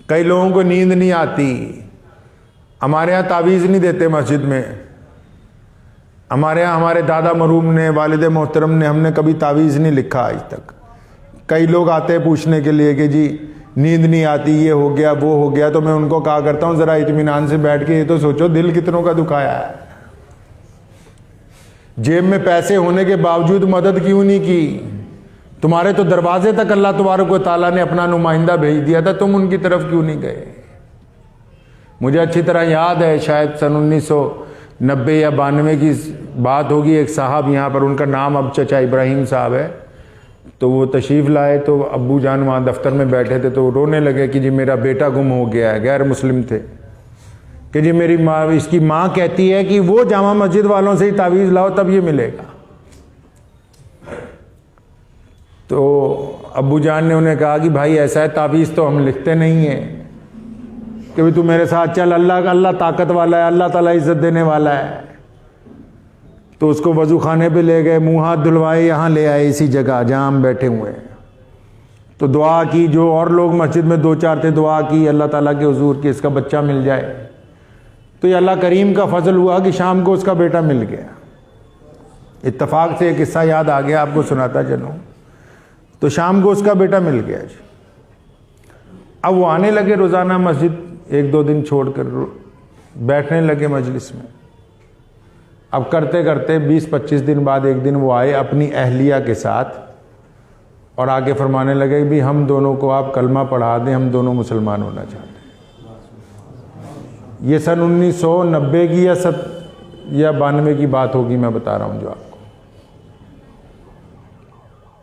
कई लोगों को नींद नहीं आती। हमारे यहाँ तावीज़ नहीं देते मस्जिद में। हमारे यहाँ हमारे दादा मरूम ने, वालिद मोहतरम ने, हमने कभी तावीज़ नहीं लिखा आज तक। कई लोग आते हैं पूछने के लिए कि जी नींद नहीं आती, ये हो गया वो हो गया, तो मैं उनको कहा करता हूँ ज़रा इत्मीनान से बैठ के ये तो सोचो दिल कितनों का दुखाया है। जेब में पैसे होने के बावजूद मदद क्यों नहीं की? तुम्हारे तो दरवाजे तक अल्लाह तबारक व तआला ने अपना नुमाइंदा भेज दिया था, तुम उनकी तरफ क्यों नहीं गए? मुझे अच्छी तरह याद है, शायद सन 1990 या 92 की बात होगी। एक साहब यहाँ पर, उनका नाम अब चचा इब्राहिम साहब है, तो वो तशरीफ़ लाए तो अब्बू जान वहाँ दफ्तर में बैठे थे, तो रोने लगे कि जी मेरा बेटा गुम हो गया है। गैर मुस्लिम थे कि जी मेरी माँ, इसकी माँ कहती है कि वो जामा मस्जिद वालों से ही तावीज़ लाओ तब ये मिलेगा। तो अब्बू जान ने उन्हें कहा कि भाई ऐसा है, तावीज़ तो हम लिखते नहीं हैं कि भाई तू मेरे साथ चल, अल्लाह ताकत वाला है, अल्लाह ताला इज़्ज़त देने वाला है। तो उसको वज़ू खाने पे ले गए, मुँह हाथ धुलवाए, यहाँ ले आए इसी जगह जहाँ हम बैठे हुए हैं। तो दुआ की, जो और लोग मस्जिद में 2-4 थे, दुआ की अल्लाह ताला के हुजूर कि इसका बच्चा मिल जाए। तो ये अल्लाह करीम का फजल हुआ कि शाम को उसका बेटा मिल गया। इत्तफाक से एक किस्सा याद आ गया, आपको सुनाता चलूँ। तो शाम को उसका बेटा मिल गया जी। अब वो आने लगे रोज़ाना मस्जिद, 1-2 दिन छोड़कर बैठने लगे मजलिस में। अब करते करते 20-25 दिन बाद एक दिन वो आए अपनी अहलिया के साथ और आगे फरमाने लगे भी हम दोनों को आप कलमा पढ़ा दें, हम दोनों मुसलमान होना चाहते हैं। ये सन 1990 की या 92 की बात होगी, मैं बता रहा हूँ जो आपको।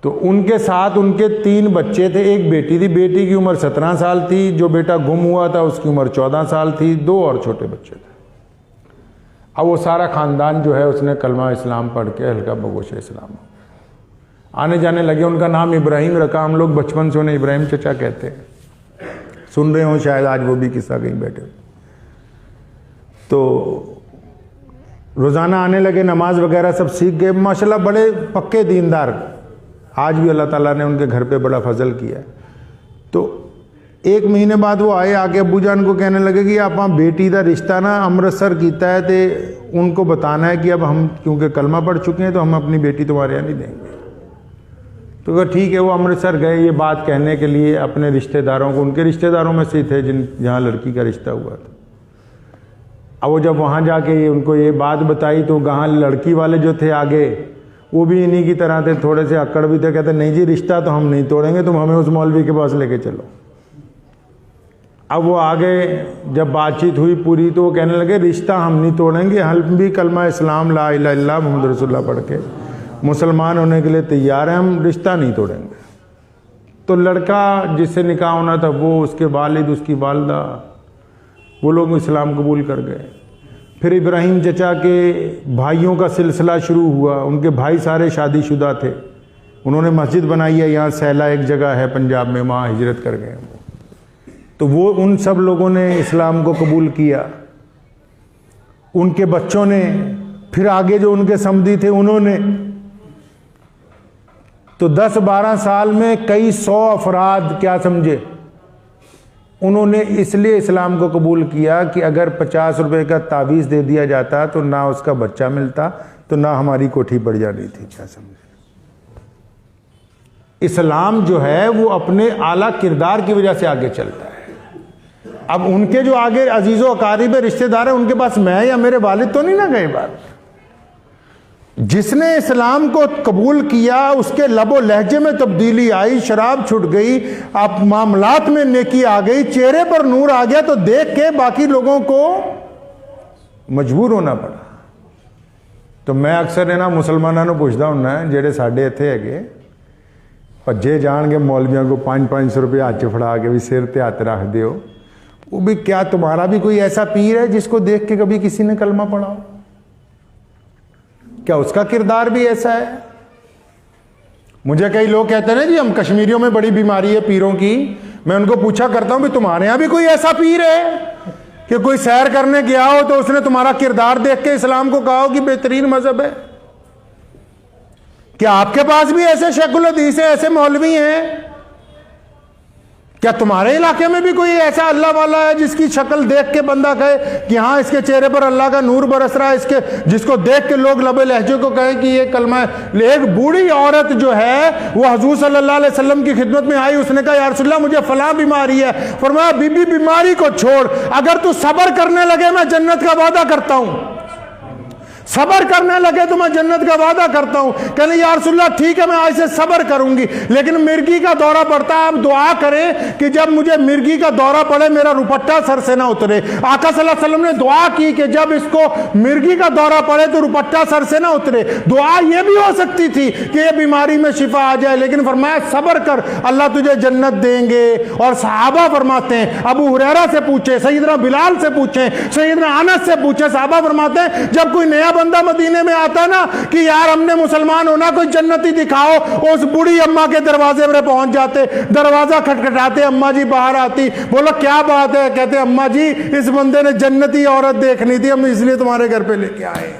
तो उनके साथ उनके 3 बच्चे थे, एक बेटी थी, बेटी की उम्र 17 साल थी, जो बेटा गुम हुआ था उसकी उम्र 14 साल थी, 2 और छोटे बच्चे थे। अब वो सारा ख़ानदान जो है उसने कलमा इस्लाम पढ़ के हल्का बगोश इस्लाम आने जाने लगे। उनका नाम इब्राहिम रखा, हम लोग बचपन से उन्हें इब्राहिम चचा कहते हैं। सुन रहे हो शायद आज वो भी किस्सा कहीं बैठे। तो रोज़ाना आने लगे, नमाज वगैरह सब सीख गए माशाल्लाह, बड़े पक्के दीनदार। आज भी अल्लाह ताला ने उनके घर पे बड़ा फजल किया। तो 1 महीने बाद वो आए, आके अब्बू जान को कहने लगे कि आप बेटी का रिश्ता ना अमृतसर कीता है, तो उनको बताना है कि अब हम क्योंकि कलमा पढ़ चुके हैं तो हम अपनी बेटी तुम्हारे यहाँ नहीं देंगे। तो कहा ठीक है। वो अमृतसर गए ये बात कहने के लिए अपने रिश्तेदारों को, उनके रिश्तेदारों में से थे जहाँ लड़की का रिश्ता हुआ था। अब वो जब वहाँ जाके उनको ये बात बताई तो वहाँ लड़की वाले जो थे आगे, वो भी इन्हीं की तरह थे, थोड़े से अक्कड़ भी थे। कहते नहीं जी रिश्ता तो हम नहीं तोड़ेंगे, तुम हमें उस मौलवी के पास लेके चलो। अब वो आगे जब बातचीत हुई पूरी तो वो कहने लगे रिश्ता हम नहीं तोड़ेंगे, हम भी कलमा इस्लाम ला इलाहा इल्लल्लाह मुहम्मद रसूलुल्लाह पढ़ के मुसलमान होने के लिए तैयार हैं, हम रिश्ता नहीं तोड़ेंगे। तो लड़का जिससे निकाह होना था वो, उसके वालिद, उसकी वालदा, वो लोग इस्लाम कबूल कर गए। फिर इब्राहिम चचा के भाइयों का सिलसिला शुरू हुआ। उनके भाई सारे शादीशुदा थे, उन्होंने मस्जिद बनाई है यहाँ सैला एक जगह है पंजाब में, वहाँ हिजरत कर गए। तो वो उन सब लोगों ने इस्लाम को कबूल किया। उनके बच्चों ने, फिर आगे जो उनके समधी थे उन्होंने, तो 10-12 साल में कई 100 अफराद, क्या समझे, उन्होंने इसलिए इस्लाम को कबूल किया कि अगर 50 रुपए का तावीज़ दे दिया जाता तो ना उसका बच्चा मिलता, तो ना हमारी कोठी बढ़ जानी थी। क्या समझे, इस्लाम जो है वो अपने आला किरदार की वजह से आगे चलता है। अब उनके जो आगे अजीज़ो अकारीब रिश्तेदार हैं, उनके पास मैं या मेरे वालिद तो नहीं ना गए। बात जिसने इस्लाम को कबूल किया उसके लबो लहजे में तब्दीली आई, शराब छूट गई, आप मामलात में नेकी आ गई, चेहरे पर नूर आ गया, तो देख के बाकी लोगों को मजबूर होना पड़ा। तो मैं अक्सर है ना मुसलमानों को पूछता हूं ना, जेड़े साढ़े इत्थे है भज्जे जाएंगे मौलवियों को 500-500 रुपये हाथ च फड़ा के भी सिर ते हाथ रख दो, वो भी क्या तुम्हारा भी कोई ऐसा पीर है जिसको देख के कभी किसी ने कलमा पढ़ा हो? क्या उसका किरदार भी ऐसा है? मुझे कई लोग कहते हैं ना जी हम कश्मीरियों में बड़ी बीमारी है पीरों की। मैं उनको पूछा करता हूं भी तुम्हारे यहां भी कोई ऐसा पीर है कि कोई सैर करने गया हो तो उसने तुम्हारा किरदार देख के इस्लाम को कहा हो कि बेहतरीन मजहब है? क्या आपके पास भी ऐसे शेखुल हदीस है, ऐसे मौलवी हैं क्या तुम्हारे इलाके में भी कोई ऐसा अल्लाह वाला है जिसकी शक्ल देख के बंदा कहे कि हाँ इसके चेहरे पर अल्लाह का नूर बरस रहा है, इसके जिसको देख के लोग लबे लहजे को कहे कि ये कलमा है। एक बूढ़ी औरत जो है वो हुजूर सल्लल्लाहु अलैहि वसल्लम की खिदमत में आई, उसने कहा या रसूलल्लाह मुझे फलां बीमारी है। फरमाया बीबी बीमारी को छोड़, अगर तू सब्र करने लगे मैं जन्नत का वादा करता हूं, सबर करने लगे तो मैं जन्नत का वादा करता हूं। कहने या रसूलल्लाह ठीक है मैं आज से सबर करूंगी, लेकिन मिर्गी का दौरा पड़ता है, आप दुआ करें कि जब मुझे मिर्गी का दौरा पड़े मेरा रुपट्टा सर से ना उतरे। आका सल्लल्लाहु अलैहि वसल्लम ने दुआ की कि जब इसको मिर्गी का दौरा पड़े तो रुपट्टा सर से ना उतरे। दुआ यह भी हो सकती थी कि यह बीमारी में शिफा आ जाए, लेकिन फरमाया सबर कर, अल्लाह तुझे जन्नत देंगे। और सहाबा फरमाते हैं, अबू हुरैरा से पूछे, सैयदना बिलाल से पूछे, सैयदना अनस से पूछे, सहाबा फरमाते हैं जब कोई नया बंदा मदीने में आता ना कि यार हमने मुसलमान होना, कोई जन्नती दिखाओ, उस बूढ़ी अम्मा के दरवाजे पर पहुंच जाते, दरवाजा खटखटाते, अम्मा जी बाहर आती, बोलो क्या बात है, कहते अम्मा जी इस बंदे ने जन्नती औरत देखनी थी, हम इसलिए तुम्हारे घर पे लेके आए।